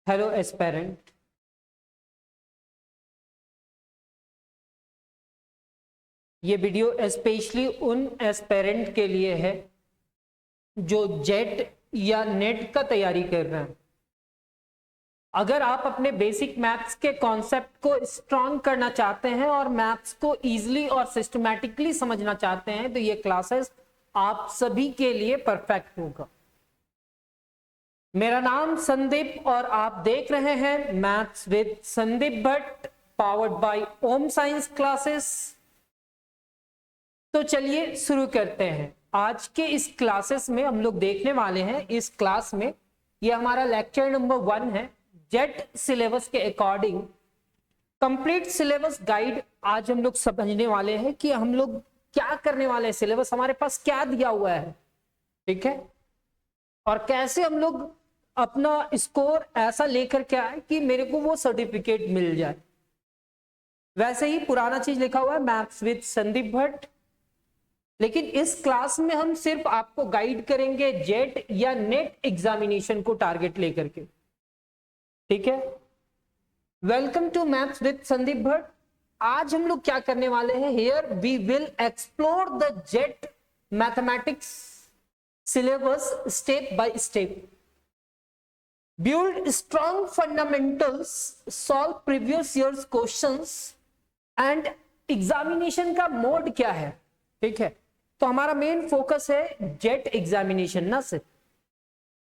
Hello aspirant, ये video specially उन aspirant के लिए है जो जेट या नेट का तैयारी कर रहे हैं। अगर आप अपने बेसिक मैथ्स के कॉन्सेप्ट को स्ट्रॉन्ग करना चाहते हैं और मैथ्स को इजीली और सिस्टमैटिकली समझना चाहते हैं तो ये क्लासेस आप सभी के लिए परफेक्ट होगा। मेरा नाम संदीप और आप देख रहे हैं maths with Sandeep Bhatt, powered by Om science classes. तो चलिए शुरू करते हैं। आज के इस क्लासेस में हम लोग देखने वाले हैं, इस क्लास में ये हमारा लेक्चर नंबर 1 है, जेट सिलेबस के अकॉर्डिंग कंप्लीट सिलेबस गाइड। आज हम लोग समझने वाले हैं कि हम लोग क्या करने वाले हैं, सिलेबस हमारे पास क्या दिया हुआ है, ठीक है, और कैसे हम लोग अपना स्कोर ऐसा लेकर के आए कि मेरे को वो सर्टिफिकेट मिल जाए। वैसे ही पुराना चीज लिखा हुआ है मैथ्स विद संदीप भट्ट, लेकिन इस क्लास में हम सिर्फ आपको गाइड करेंगे जेट या नेट एग्जामिनेशन को टारगेट लेकर के, ठीक है। Welcome to maths with Sandeep Bhatt. आज हम लोग क्या करने वाले हैं, here we will explore the JET mathematics syllabus step by step, build strong fundamentals, solve previous years questions and examination का मोड क्या है, ठीक है। तो हमारा मेन फोकस है जेट एग्जामिनेशन ना सिर्फ।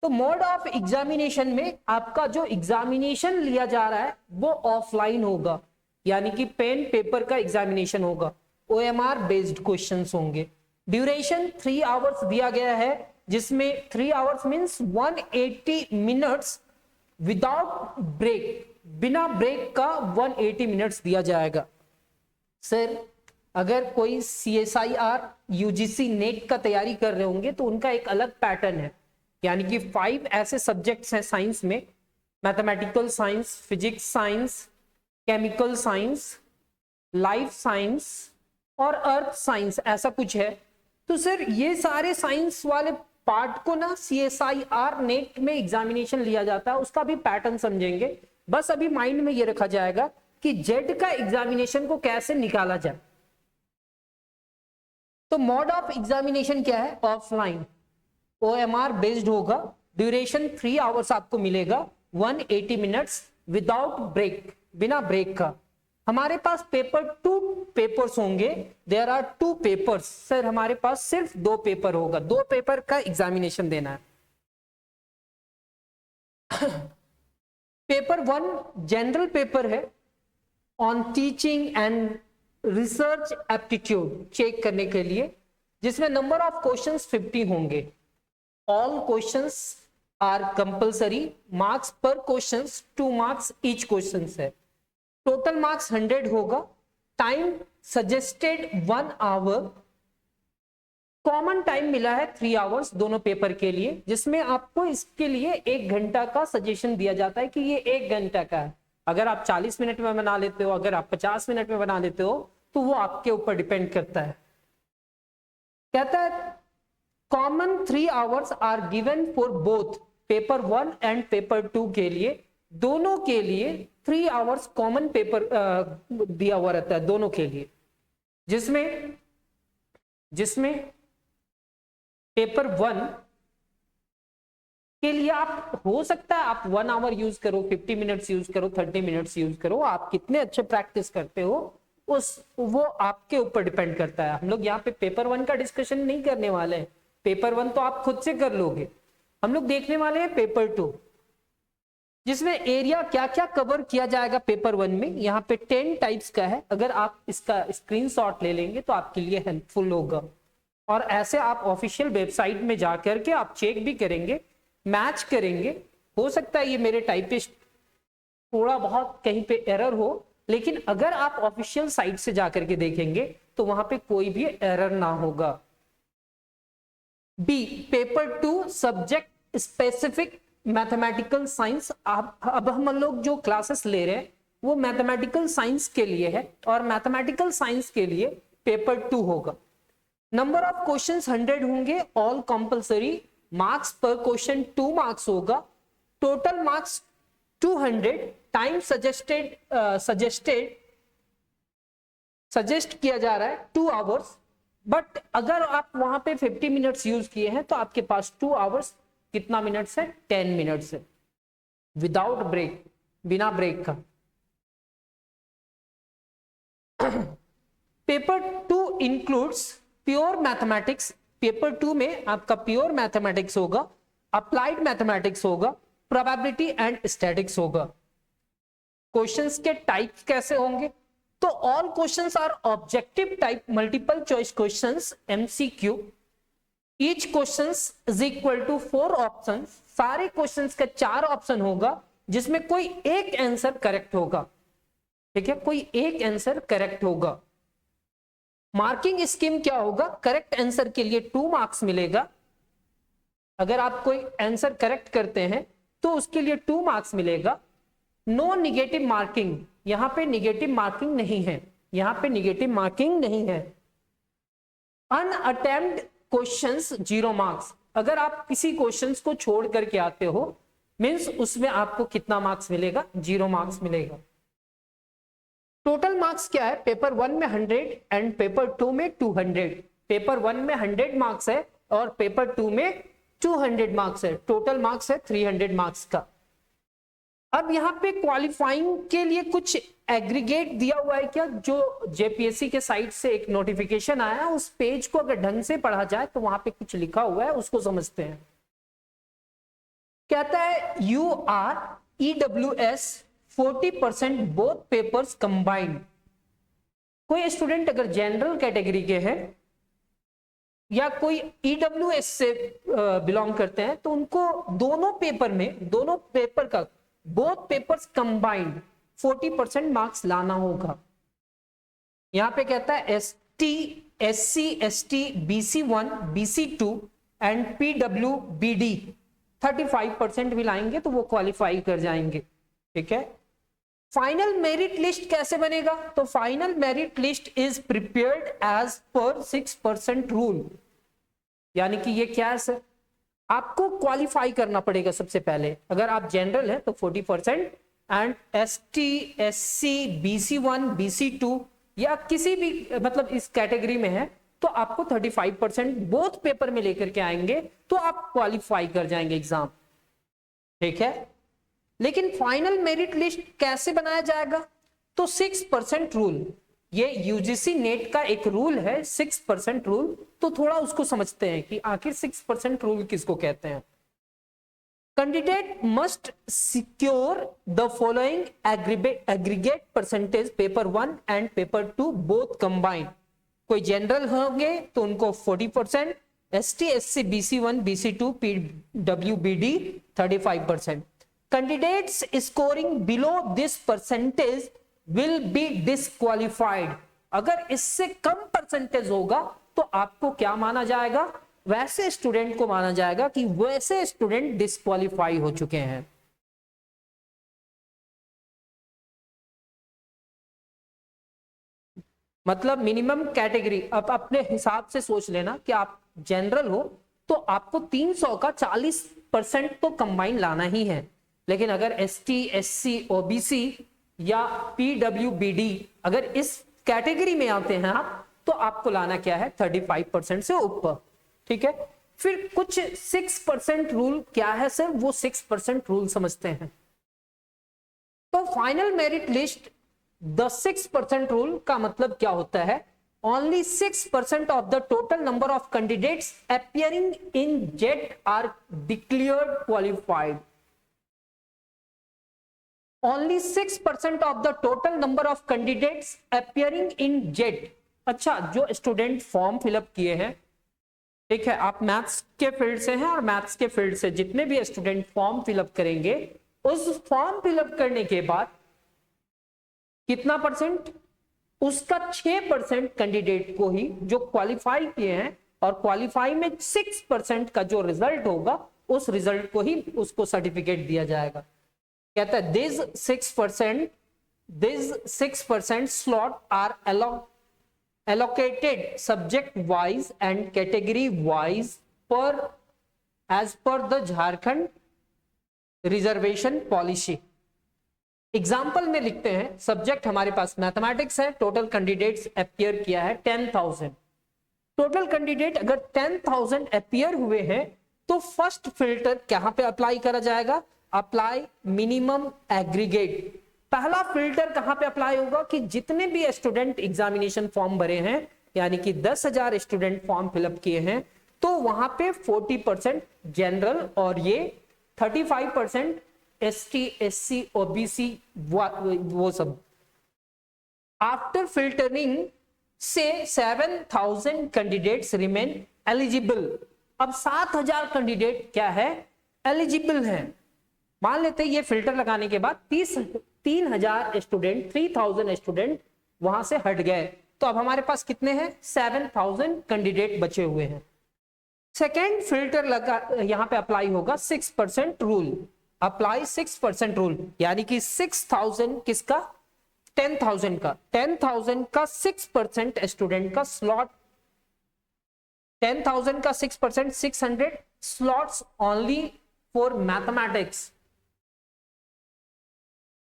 तो मोड ऑफ एग्जामिनेशन में आपका जो एग्जामिनेशन लिया जा रहा है वो ऑफलाइन होगा, यानी कि पेन पेपर का एग्जामिनेशन होगा, ओएमआर बेस्ड क्वेश्चंस होंगे। ड्यूरेशन 3 आवर्स दिया गया है, जिसमें 3 hours means 180 minutes without break, बिना ब्रेक का 180 मिनट्स दिया जाएगा। सर अगर कोई CSIR UGC नेट का तैयारी कर रहे होंगे तो उनका एक अलग पैटर्न है, यानी कि 5 ऐसे सब्जेक्ट्स हैं साइंस में, mathematical science, physics science, chemical science, life science और अर्थ साइंस, ऐसा कुछ है। तो सर ये सारे साइंस वाले पार्ट को ना CSIR नेट में एग्जामिनेशन लिया जाता है, उसका भी पैटर्न समझेंगे। बस अभी माइंड में ये रखा जाएगा कि जेट का एग्जामिनेशन को कैसे निकाला जाए। तो मोड ऑफ एग्जामिनेशन क्या है, ऑफलाइन, OMR बेस्ड होगा, ड्यूरेशन 3 आवर्स आपको मिलेगा, 180 मिनट्स विदाउट ब्रेक, बिना ब्रेक का। हमारे पास पेपर 2 पेपर्स होंगे, देयर आर 2 पेपर्स। सर हमारे पास सिर्फ 2 पेपर होगा, 2 पेपर का एग्जामिनेशन देना है। पेपर 1 जनरल पेपर है, on teaching and research aptitude check करने के लिए, जिसमें नंबर ऑफ क्वेश्चंस 50 होंगे। All questions are compulsory, marks per questions 2 marks each question है, टोटल मार्क्स 100 होगा। Time suggested 1 hour, common time मिला है 3 आवर्स दोनों पेपर के लिए, जिसमें आपको इसके लिए 1 घंटा का सजेशन दिया जाता है कि ये 1 घंटा का है। अगर आप 40 मिनट में बना लेते हो, अगर आप 50 मिनट में बना लेते हो, तो वो आपके ऊपर डिपेंड करता है। कहता है common 3 hours are given for both paper 1 and paper 2 के लिए, दोनों के लिए 3 आवर्स कॉमन पेपर दिया हुआ रहता है दोनों के लिए, जिसमें पेपर 1 के लिए आप हो सकता है आप 1 आवर यूज करो, 50 मिनट्स यूज करो, 30 मिनट्स यूज करो, आप कितने अच्छे प्रैक्टिस करते हो वो आपके ऊपर डिपेंड करता है। हम लोग यहाँ पे पेपर 1 का डिस्कशन नहीं करने वाले हैं, पेपर 1 तो आप खुद से कर लोगे। हम लोग देखने वाले हैं पेपर 2, जिसमें एरिया क्या क्या कवर किया जाएगा पेपर 1 में। यहाँ पे 10 टाइप्स का है, अगर आप इसका स्क्रीनशॉट ले लेंगे तो आपके लिए हेल्पफुल होगा, और ऐसे आप ऑफिशियल वेबसाइट में जाकर के आप चेक भी करेंगे, मैच करेंगे। हो सकता है ये मेरे टाइपिस्ट थोड़ा बहुत कहीं पे एरर हो, लेकिन अगर आप ऑफिशियल साइट से जाकर के देखेंगे तो वहां पे कोई भी एरर ना होगा। B, paper 2 subject specific mathematical science. अब हम लोग जो क्लासेस ले रहे हैं वो मैथमेटिकल साइंस के लिए है, और मैथमेटिकल साइंस के लिए पेपर 2 होगा। नंबर ऑफ क्वेश्चंस 100 होंगे, ऑल कंपलसरी, मार्क्स पर क्वेश्चन 2 मार्क्स होगा, टोटल मार्क्स 200, टाइम सजेस्ट किया जा रहा है 2 आवर्स, बट अगर आप वहां पे 50 मिनट्स यूज किए हैं तो आपके पास 2 आवर्स कितना मिनट्स है, 10 मिनट्स है, विदाउट ब्रेक, बिना ब्रेक का। Paper 2 includes pure mathematics, paper 2 में आपका प्योर मैथमेटिक्स होगा, अप्लाइड मैथमेटिक्स होगा, प्रोबेबिलिटी एंड स्टैटिक्स होगा। क्वेश्चंस के टाइप्स कैसे होंगे, तो all questions are objective type multiple choice questions MCQ, each questions is equal to 4 options, सारे क्वेश्चंस का 4 ऑप्शन होगा जिसमें कोई एक आंसर करेक्ट होगा, ठीक है, कोई एक आंसर करेक्ट होगा। मार्किंग स्कीम क्या होगा, करेक्ट आंसर के लिए 2 मार्क्स मिलेगा, अगर आप कोई आंसर करेक्ट करते हैं तो उसके लिए 2 मार्क्स मिलेगा। नो निगेटिव मार्किंग, यहां पे निगेटिव मार्किंग नहीं है, यहां पे निगेटिव मार्किंग नहीं है। अनअटेम्प्ड क्वेश्चंस 0 मार्क्स, अगर आप किसी क्वेश्चंस को छोड़ करके आते हो मींस उसमें आपको कितना मार्क्स मिलेगा, 0 मार्क्स मिलेगा। टोटल मार्क्स क्या है, पेपर 1 में 100 एंड पेपर 2 में 200, पेपर 1 में 100 मार्क्स है और पेपर 2 में 200 मार्क्स है, टोटल मार्क्स है 300 मार्क्स का। अब यहाँ पे क्वालिफाइंग के लिए कुछ एग्रीगेट दिया हुआ है क्या, जो जेपीएससी के साइट से एक नोटिफिकेशन आया है, उस पेज को अगर ढंग से पढ़ा जाए तो वहां पे कुछ लिखा हुआ है, उसको समझते हैं। कहता है you are EWS 40% both papers combined. कोई स्टूडेंट अगर जनरल कैटेगरी के हैं या कोई EWS से बिलोंग करते हैं तो उनको दोनों पेपर का बोथ पेपर्स कंबाइंड 40% मार्क्स लाना होगा। यहां पे कहता है ST, SC, ST, BC1, BC2 and PWBD 35% भी लाएंगे तो वो क्वालिफाई कर जाएंगे, ठीक है। फाइनल मेरिट लिस्ट कैसे बनेगा, तो final merit list is prepared as per 6% rule, यानी कि ये क्या है सर, आपको क्वालिफाई करना पड़ेगा सबसे पहले। अगर आप जनरल है तो 40% and ST, SC, BC1, BC2 या किसी भी मतलब इस कैटेगरी में है तो आपको 35% बोथ पेपर में लेकर के आएंगे तो आप क्वालिफाई कर जाएंगे एग्जाम, ठीक है। लेकिन फाइनल मेरिट लिस्ट कैसे बनाया जाएगा, तो 6% रूल, ये यूजीसी नेट का एक रूल है 6% रूल, तो थोड़ा उसको समझते हैं कि आखिर 6% रूल किसको कहते हैं। Candidate must secure the following aggregate percentage paper 1 and paper 2 both combined. कोई जनरल होंगे तो उनको 40%, ST, SC, BC1, BC2, PWBD 35%। Candidates scoring below this percentage will be disqualified। अगर इससे कम परसेंटेज होगा तो आपको क्या माना जाएगा, वैसे स्टूडेंट को माना जाएगा कि वैसे स्टूडेंट डिस्क्वालीफाई हो चुके हैं। मतलब मिनिमम कैटेगरी, अब अपने हिसाब से सोच लेना कि आप जनरल हो तो आपको 300 का 40% तो कंबाइन लाना ही है, लेकिन अगर ST, SC, OBC या PWBD अगर इस कैटेगरी में आते हैं आप तो आपको लाना क्या है 35% से ऊपर, ठीक है। फिर कुछ 6% रूल क्या है सर, वो 6% रूल समझते हैं। तो final merit list the 6% rule का मतलब क्या होता है, only 6% of the total number of candidates appearing in JET are declared qualified। Only 6% of the total number of candidates appearing in JET। अच्छा, जो स्टूडेंट फॉर्म फिलअप किए हैं, ठीक है, आप मैथ्स के फील्ड से हैं और मैथ्स के फील्ड से जितने भी स्टूडेंट फॉर्म फिलअप करेंगे, उस फॉर्म फिलअप करने के बाद कितना परसेंट, उसका 6% कैंडिडेट को ही जो क्वालिफाई किए हैं, और क्वालिफाई में 6% का जो रिजल्ट होगा उस रिजल्ट को ही उसको सर्टिफिकेट दिया जाएगा। कहता है this 6% slot are allocated subject wise and category wise per as per the Jharkhand reservation policy. Example में लिखते हैं, सब्जेक्ट हमारे पास मैथमेटिक्स है, टोटल कैंडिडेट्स अपियर किया है 10,000। टोटल कैंडिडेट अगर 10,000 अपियर हुए हैं तो फर्स्ट फिल्टर कहां पे अप्लाई करा जाएगा? Apply minimum aggregate. पहला फिल्टर कहां पे अप्लाई होगा कि जितने भी स्टूडेंट एग्जामिनेशन फॉर्म भरे हैं, यानी कि 10,000 स्टूडेंट फॉर्म फिलअप किए हैं, तो वहां पे 40% जनरल और ये 35% ST, SC, OBC वो सब। आफ्टर फिल्टरिंग से 7,000 कैंडिडेट्स रिमेन एलिजिबल। अब 7,000 कैंडिडेट क्या है? एलिजिबल हैं। मान लेते हैं ये फिल्टर लगाने के बाद 3,000 स्टूडेंट, 3,000 स्टूडेंट वहां से हट गए, तो अब हमारे पास कितने हैं? 7,000 कैंडिडेट बचे हुए हैं। सेकेंड फिल्टर लगा, यहां पे अप्लाई होगा 6% रूल। अप्लाई 6% रूल, यानी कि 6,000 किसका? 10,000 का। 10,000 का 6% स्टूडेंट का स्लॉट, 10,000 का 6%, 600 slots only for mathematics.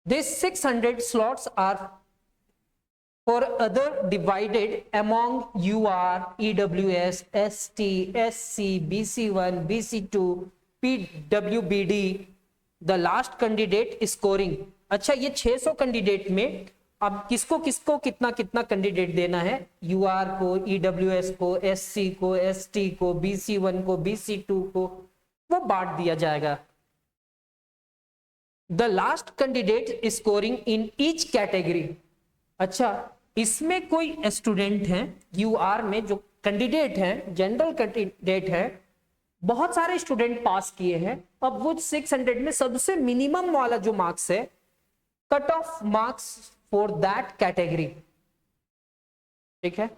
These 600 slots are for other divided among UR, EWS, ST, SC, BC1, BC2, PWBD, the last candidate scoring। अच्छा, ये 600 कैंडिडेट में अब किसको किसको कितना कितना कैंडिडेट देना है? UR को, EWS को, SC को, ST को, BC1 को, BC2 को, वो बांट दिया जाएगा। The last candidate scoring in each category। अच्छा, इसमें कोई स्टूडेंट हैं UR में जो कैंडिडेट हैं, जनरल कैंडिडेट है, बहुत सारे स्टूडेंट पास किए हैं, अब वो 600 में सबसे मिनिमम वाला जो मार्क्स है, cut off marks for that category. ठीक है,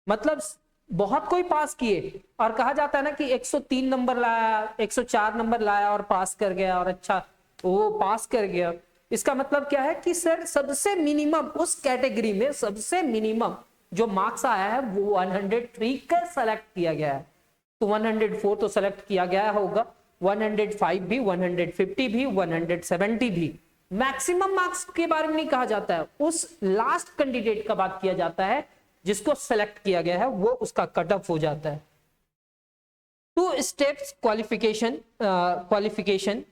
मतलब बहुत कोई पास किए और कहा जाता है ना कि 103 नंबर लाया, 104 नंबर लाया और पास कर गया, और अच्छा वो पास कर गया। इसका मतलब क्या है कि सर सबसे मिनिमम उस कैटेगरी में सबसे मिनिमम जो मार्क्स आया है वो 103 का सेलेक्ट किया गया है। तो 104 तो सेलेक्ट किया गया होगा, 105 भी, 150 भी, 170 भी। मैक्सिमम मार्क्स के बारे में नहीं कहा जाता है, उस लास्ट कैंडिडेट का बात किया जाता है जिसको सेलेक्ट किया गया है, वो उसका कट ऑफ हो जाता है। 2 steps qualification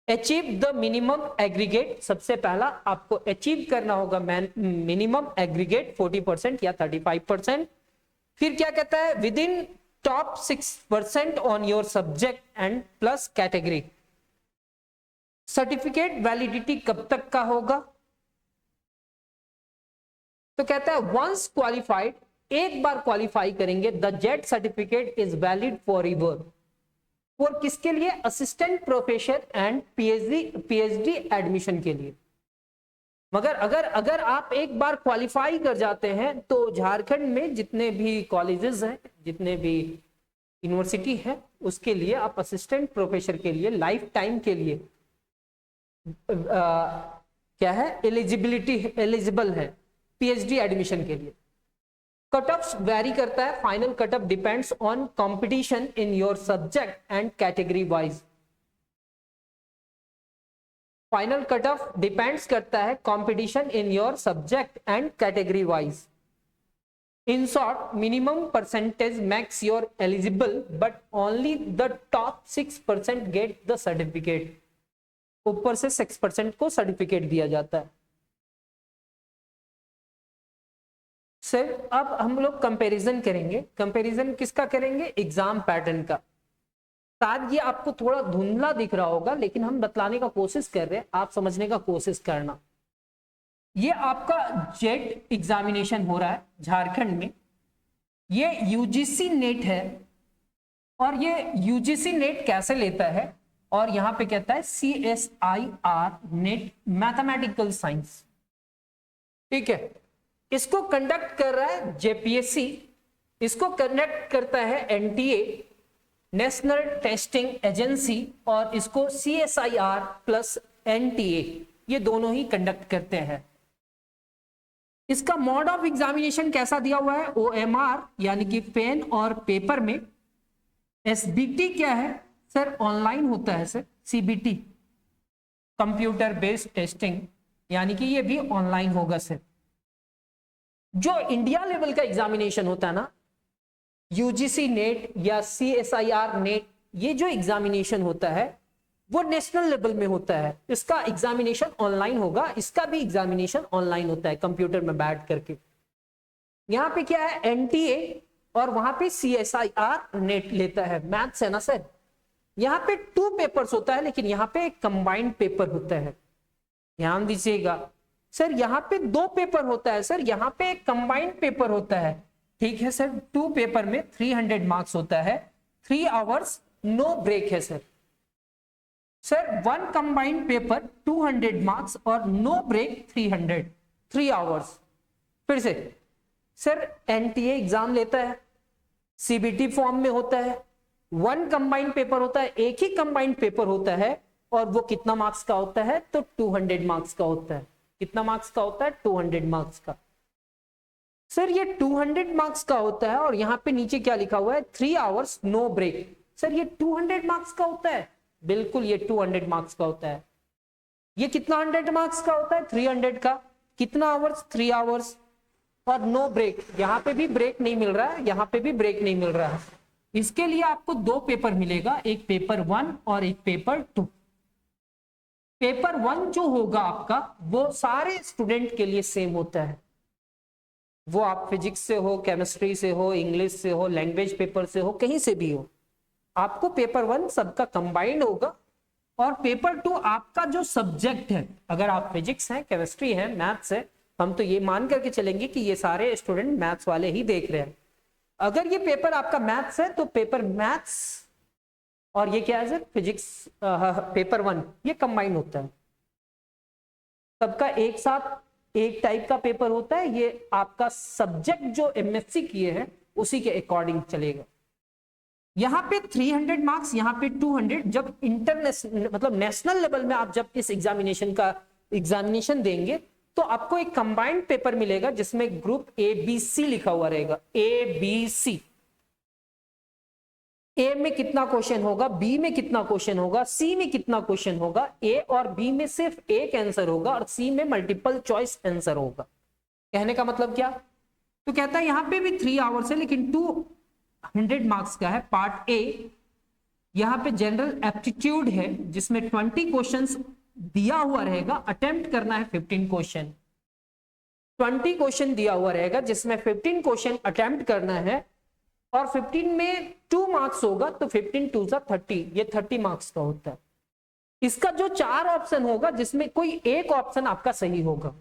achieve the minimum aggregate. सबसे पहला आपको अचीव करना होगा मिनिमम एग्रीगेट 40% या 35%। फिर क्या कहता है? With in top 6% on your subject and plus category. Certificate validity कब तक का होगा? तो कहता है वंस क्वालिफाइड, एक बार क्वालिफाई करेंगे, the jet certificate is valid for ever. और किसके लिए? Assistant professor and PhD admission के लिए। मगर अगर आप एक बार क्वालिफाई कर जाते हैं तो झारखंड में जितने भी कॉलेजेस हैं, जितने भी यूनिवर्सिटी है, उसके लिए आप असिस्टेंट प्रोफेसर के लिए लाइफ टाइम के लिए क्या है? एलिजिबल है पीएचडी एडमिशन के लिए। कट ऑफ वेरी करता है, final cut off depends on competition in your subject and category wise. Final cut off depends करता है competition in your subject and category wise. In short, minimum percentage max your eligible but only the top 6% get the certificate. ऊपर से 6% को certificate दिया जाता है। Sir अब हम लोग कंपैरिजन करेंगे। कंपैरिजन किसका करेंगे? एग्जाम पैटर्न का। शायद ये आपको थोड़ा धुंधला दिख रहा होगा, लेकिन हम बतलाने का कोशिश कर रहे हैं, आप समझने का कोशिश करना। ये आपका जेट एग्जामिनेशन हो रहा है झारखंड में। ये यूजीसी नेट है, और ये यूजीसी नेट कैसे लेता है? और यहां पे कहता है CSIR नेट मैथमेटिकल साइंस। ठीक है, इसको कंडक्ट कर रहा है जेपीएससी, इसको कंडक्ट करता है NTA नेशनल टेस्टिंग एजेंसी, और इसको CSIR प्लस NTA, ये दोनों ही कंडक्ट करते हैं। इसका मोड ऑफ एग्जामिनेशन कैसा दिया हुआ है? OMR यानी कि पेन और पेपर में, एसबीटी क्या है सर? ऑनलाइन होता है sir. CBT computer based testing, यानी कि ये भी ऑनलाइन होगा सर। जो इंडिया लेवल का एग्जामिनेशन होता है ना, यूजीसी नेट या सीएसआईआर नेट, ये जो एग्जामिनेशन होता है वो नेशनल लेवल में होता है। इसका एग्जामिनेशन ऑनलाइन होगा, इसका भी एग्जामिनेशन ऑनलाइन होता है कंप्यूटर में बैठ करके। यहाँ पे क्या है? एनटीए और वहां पे सीएसआईआर नेट लेता है। मैथ्स है ना सर। यहाँ पे 2 पेपर्स होता है, लेकिन यहाँ पे एक कंबाइंड पेपर होता है। ध्यान दीजिएगा सर, यहाँ पे 2 पेपर होता है सर, यहाँ पे एक कंबाइंड पेपर होता है। ठीक है सर। 2 पेपर में 300 मार्क्स होता है, 3 आवर्स नो ब्रेक है sir. Sir 1 combined paper 200 marks और नो ब्रेक 300, 3 आवर्स। फिर से सर, एनटीए एग्जाम लेता है, सीबीटी फॉर्म में होता है, 1 कंबाइंड पेपर होता है, एक ही कंबाइंड पेपर होता है, और वो कितना मार्क्स का होता है? तो 200 मार्क्स का होता है। कितना मार्क्स का होता है? 200 मार्क्स का। सर ये 200 मार्क्स का होता है, और यहां पे नीचे क्या लिखा हुआ है? 3 आवर्स नो ब्रेक। सर ये 200 मार्क्स का होता है? बिल्कुल, ये 200 मार्क्स का होता है। ये कितना 100 मार्क्स का होता है? 300 का। कितना आवर्स? 3 आवर्स और नो ब्रेक। यहां पे भी ब्रेक नहीं मिल रहा है, यहां पे भी ब्रेक नहीं मिल रहा है। इसके लिए आपको 2 पेपर मिलेगा, एक पेपर 1 और एक पेपर 2। पेपर 1 जो होगा आपका, वो सारे स्टूडेंट के लिए सेम होता है। वो आप फिजिक्स से हो, केमिस्ट्री से हो, इंग्लिश से हो, लैंग्वेज पेपर से हो, कहीं से भी हो, आपको पेपर 1 सबका कंबाइंड होगा। और पेपर 2 आपका जो सब्जेक्ट है, अगर आप फिजिक्स हैं, केमिस्ट्री है, मैथ्स है, हम तो ये मान करके चलेंगे कि ये सारे स्टूडेंट मैथ्स वाले ही देख रहे हैं। अगर ये पेपर आपका मैथ्स है तो पेपर मैथ्स और ये क्या है सर? फिजिक्स पेपर 1, ये कंबाइन होता है। सबका एक साथ एक टाइप का पेपर होता है। ये आपका सब्जेक्ट जो एमएससी किए हैं उसी के अकॉर्डिंग चलेगा। यहाँ पे 300 मार्क्स, यहाँ पे 200। जब इंटरनेशनल मतलब नेशनल लेवल में आप जब इस एग्जामिनेशन का एग्जामिनेशन देंगे तो आपको एक कंबाइंड पेपर मिलेगा जिसमें ग्रुप ABC लिखा हुआ रहेगा। ABC, ए में कितना क्वेश्चन होगा, बी में कितना क्वेश्चन होगा, सी में कितना क्वेश्चन होगा। ए और बी में सिर्फ एक आंसर होगा और सी में मल्टीपल चॉइस आंसर होगा। कहने का मतलब क्या? तो कहता है यहां पे भी 3 आवर्स है, लेकिन 200 मार्क्स का है। पार्ट ए, यहां पे जनरल एप्टीट्यूड है जिसमें 20 क्वेश्चंस दिया हुआ रहेगा, अटेम्प्ट करना है 15 क्वेश्चन। 20 क्वेश्चन दिया हुआ रहेगा जिसमें 15 क्वेश्चन अटेम्प्ट करना है, और 15 में 2 मार्क्स होगा तो 15 2 30, ये 30 मार्क्स का होता है। इसका जो 4 ऑप्शन होगा जिसमें कोई एक ऑप्शन आपका सही होगा।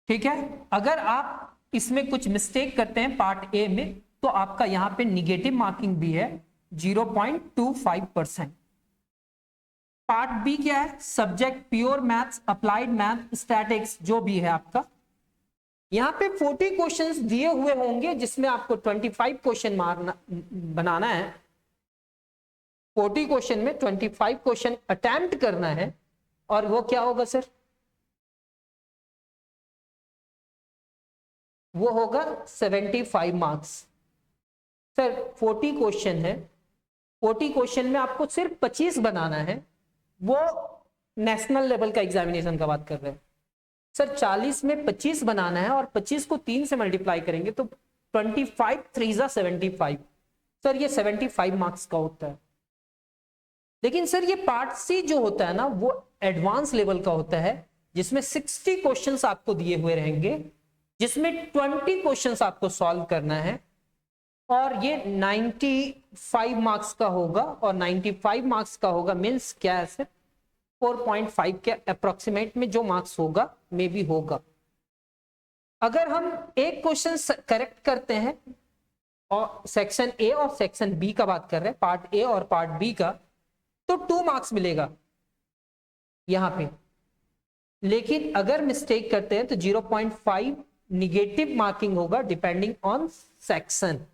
ठीक है। अगर आप इसमें कुछ मिस्टेक करते हैं पार्ट ए में तो आपका यहां पे निगेटिव मार्किंग भी है 0.25%। पार्ट बी क्या है? Subject pure maths, applied math, statics, जो भी है आपका। यहां पे 40 क्वेश्चंस दिए हुए होंगे जिसमें आपको 25 क्वेश्चन बनाना है। 40 क्वेश्चन में 25 क्वेश्चन अटेम्प्ट करना है, और वो क्या होगा सर? वो होगा 75 मार्क्स। सर 40 क्वेश्चन है, 40 क्वेश्चन में आपको सिर्फ 25 बनाना है। वो नेशनल लेवल का एग्जामिनेशन का बात कर रहे हैं सर। 40 में 25 बनाना है और 25 को 3 से मल्टीप्लाई करेंगे तो 25 3 75। सर ये 75 मार्क्स का होता है। लेकिन सर ये पार्ट सी जो होता है ना, वो एडवांस लेवल का होता है जिसमें 60 क्वेश्चंस आपको दिए हुए रहेंगे, जिसमें 20 क्वेश्चंस आपको सॉल्व करना है, और ये 95 मार्क्स का होगा। और 95 मार्क्स का होगा मीन्स क्या है सर? 4.5 के अप्रोक्सीमेट में जो मार्क्स होगा मे भी होगा। अगर हम एक क्वेश्चन करेक्ट करते हैं, और सेक्शन ए और सेक्शन बी का बात कर रहे हैं, पार्ट ए और पार्ट बी का, तो 2 मार्क्स मिलेगा यहां पे। लेकिन अगर मिस्टेक करते हैं तो 0.5 निगेटिव मार्किंग होगा डिपेंडिंग ऑन सेक्शन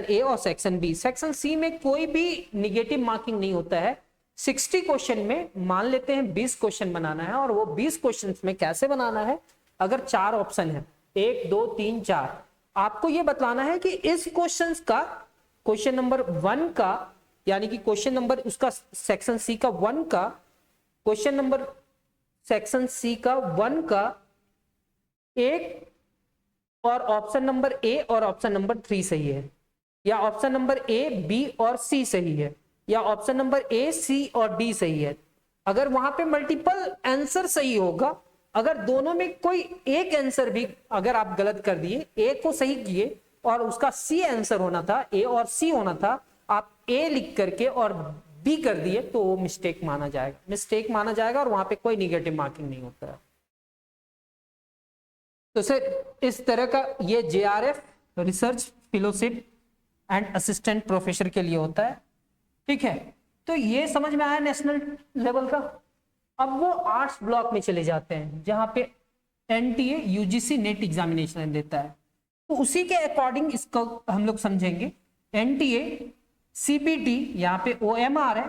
ए और सेक्शन बी। सेक्शन सी में कोई भी निगेटिव मार्किंग नहीं होता है। 60 क्वेश्चन में मान लेते हैं 20 क्वेश्चन बनाना है, और वो 20 क्वेश्चन में कैसे बनाना है? अगर 4 ऑप्शन है, 1 2 3 4, आपको ये बतलाना है कि इस क्वेश्चन का क्वेश्चन नंबर 1 का, यानी कि क्वेश्चन नंबर उसका सेक्शन सी का 1 का, क्वेश्चन नंबर सेक्शन सी का 1 का एक और ऑप्शन नंबर ए और ऑप्शन नंबर 3 सही है, या ऑप्शन नंबर ए बी और सी सही है, या ऑप्शन नंबर ए सी और डी सही है। अगर वहां पे मल्टीपल आंसर सही होगा, अगर दोनों में कोई एक आंसर भी अगर आप गलत कर दिए, ए को सही किए और उसका सी आंसर होना था, ए और सी होना था, आप ए लिख करके और बी कर दिए तो वो मिस्टेक माना जाएगा, मिस्टेक माना जाएगा और वहां पे कोई निगेटिव मार्किंग नहीं होता है। तो सर इस तरह का ये JRF research fellowship and assistant professor के लिए होता है, ठीक है। तो ये समझ में आया नेशनल लेवल का। अब वो आर्ट्स ब्लॉक में चले जाते हैं जहां पे एनटीए यूजीसी नेट एग्जामिनेशन देता है, तो उसी के अकॉर्डिंग इसको हम लोग समझेंगे। एनटीए सीपीटी, यहाँ पे ओएमआर है,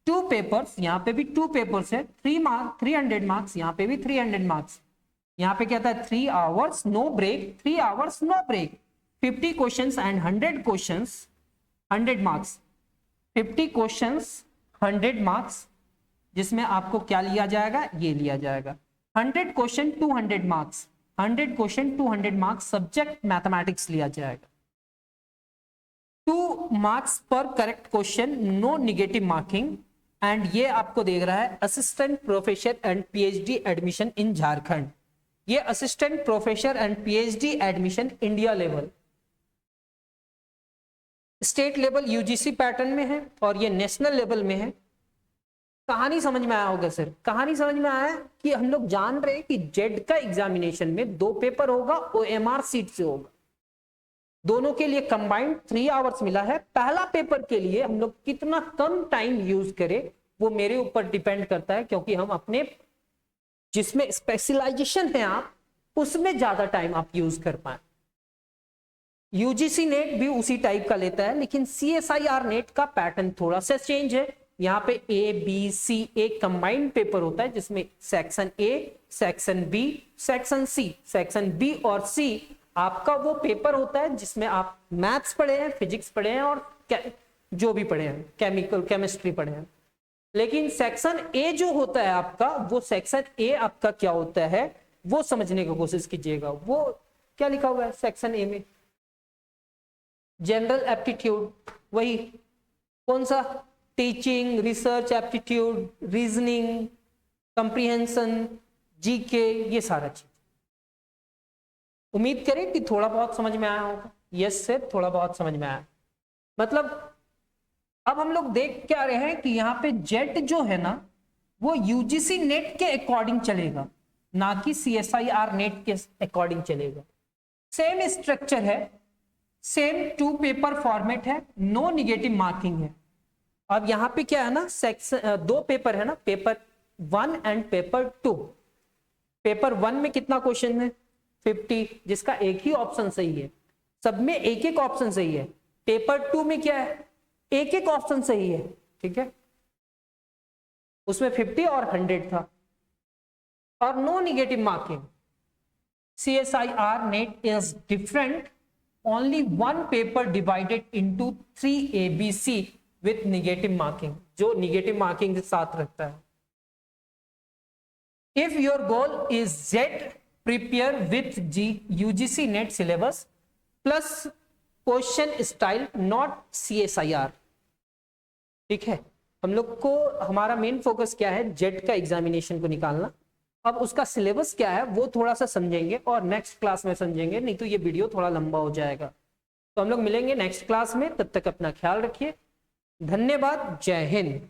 2 पेपर्स, यहाँ पे भी 2 पेपर्स है, 300 मार्क्स, यहाँ पे भी 300 मार्क्स। यहाँ पे कहता है 3 hours no break, 3 hours no break, 50 questions and 100 questions, 100 marks, 50 questions 100 marks, जिसमें आपको क्या लिया जाएगा, ये लिया जाएगा 100 question 200 marks, 100 question 200 marks, subject mathematics लिया जाएगा, 2 मार्क्स पर correct question, no negative marking. And ये आपको देख रहा है assistant professor and PhD admission in Jharkhand. ये assistant professor and PhD admission India level, state level UGC pattern में है और ये नेशनल लेवल में है। कहानी समझ में आया होगा सर, कहानी समझ में आया कि हम लोग जान रहे हैं कि जेड का एग्जामिनेशन में 2 पेपर होगा, ओएमआर सीट से होगा, दोनों के लिए कंबाइंड 3 आवर्स मिला है। पहला पेपर के लिए हम लोग कितना कम टाइम यूज करें वो मेरे ऊपर डिपेंड करता है, क्योंकि हम अपने जिसमें स्पेशलाइजेशन है आप उसमें ज्यादा टाइम आप यूज कर पाए। यूजीसी नेट भी उसी टाइप का लेता है, लेकिन सीएसआईआर नेट का पैटर्न थोड़ा सा चेंज है। यहाँ पे ए बी सी एक कंबाइंड पेपर होता है जिसमें section A, section B, section C, section B और सी आपका वो पेपर होता है जिसमें आप मैथ्स पढ़े हैं, फिजिक्स पढ़े हैं और जो भी पढ़े हैं, केमिकल केमिस्ट्री पढ़े हैं। लेकिन सेक्शन ए जो होता है आपका, वो सेक्शन ए आपका क्या होता है वो समझने की कोशिश कीजिएगा। वो क्या लिखा हुआ है सेक्शन ए में, जनरल एप्टीट्यूड, वही कौन सा, teaching, research aptitude, reasoning, comprehension, GK, ये सारा चीज। उम्मीद करें कि थोड़ा बहुत समझ में आया होगा। यस सर, थोड़ा बहुत समझ में आया। मतलब अब हम लोग देख क्या रहे हैं कि यहाँ पे जेट जो है ना वो यूजीसी नेट के अकॉर्डिंग चलेगा, ना कि सीएसआईआर नेट के अकॉर्डिंग चलेगा। सेम स्ट्रक्चर है, सेम 2 पेपर फॉर्मेट है, नो निगेटिव मार्किंग है। अब यहाँ पे क्या है ना, सेक्शन 2 पेपर है ना, पेपर 1 एंड पेपर 2। पेपर 1 में कितना क्वेश्चन है 50, जिसका एक ही ऑप्शन सही है, सब में एक एक ऑप्शन सही है। पेपर 2 में क्या है, एक एक ऑप्शन सही है, ठीक है, उसमें 50 और 100 था और no negative marking. CSIR net is different, only 1 paper divided into 3 ABC with negative marking, जो negative marking के साथ रखता है। If your goal is Z, prepare with UGC net syllabus plus question style not CSIR, ठीक है। हम लोग को हमारा मेन फोकस क्या है, जेट का एग्जामिनेशन को निकालना। अब उसका सिलेबस क्या है वो थोड़ा सा समझेंगे और नेक्स्ट क्लास में समझेंगे, नहीं तो ये वीडियो थोड़ा लंबा हो जाएगा। तो हम लोग मिलेंगे नेक्स्ट क्लास में, तब तक अपना ख्याल रखिए। धन्यवाद, जय हिंद।